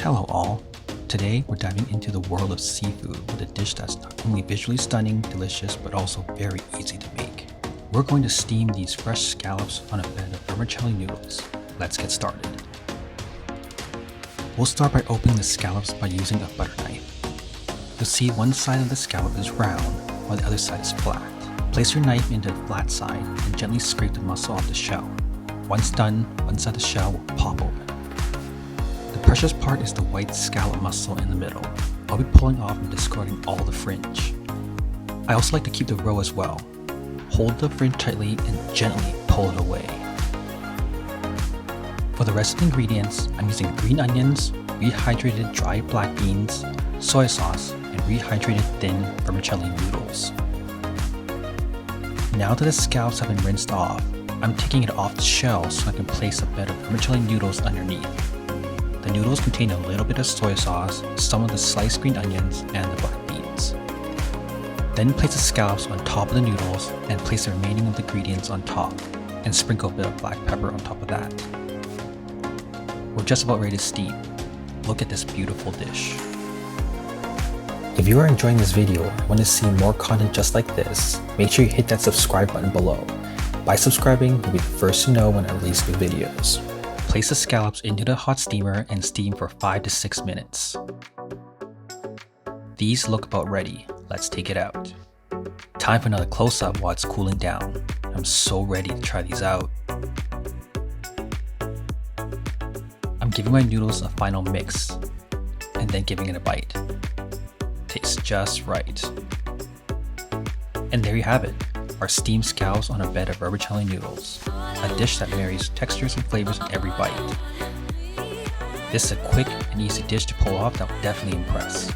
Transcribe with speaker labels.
Speaker 1: Hello all! Today we're diving into the world of seafood with a dish that's not only visually stunning, delicious, but also very easy to make. We're going to steam these fresh scallops on a bed of vermicelli noodles. Let's get started. We'll start by opening the scallops by using a butter knife. You'll see one side of the scallop is round while the other side is flat. Place your knife into the flat side and gently scrape the muscle off the shell. Once done, one side of the shell will pop open. The precious part is the white scallop muscle in the middle. I'll be pulling off and discarding all the fringe. I also like to keep the roe as well. Hold the fringe tightly and gently pull it away. For the rest of the ingredients, I'm using green onions, rehydrated dried black beans, soy sauce, and rehydrated thin vermicelli noodles. Now that the scallops have been rinsed off, I'm taking it off the shell so I can place a bed of vermicelli noodles underneath. The noodles contain a little bit of soy sauce, some of the sliced green onions, and the black beans. Then place the scallops on top of the noodles and place the remaining of the ingredients on top, and sprinkle a bit of black pepper on top of that. We're just about ready to steam. Look at this beautiful dish. If you are enjoying this video and want to see more content just like this, make sure you hit that subscribe button below. By subscribing, you'll be the first to know when I release new videos. Place the scallops into the hot steamer and steam for 5 to 6 minutes. These look about ready. Let's take it out. Time for another close-up while it's cooling down. I'm so ready to try these out. I'm giving my noodles a final mix and then giving it a bite. Tastes just right. And there you have it, our steamed scallops on a bed of vermicelli noodles, a dish that marries textures and flavors in every bite. This is a quick and easy dish to pull off that will definitely impress.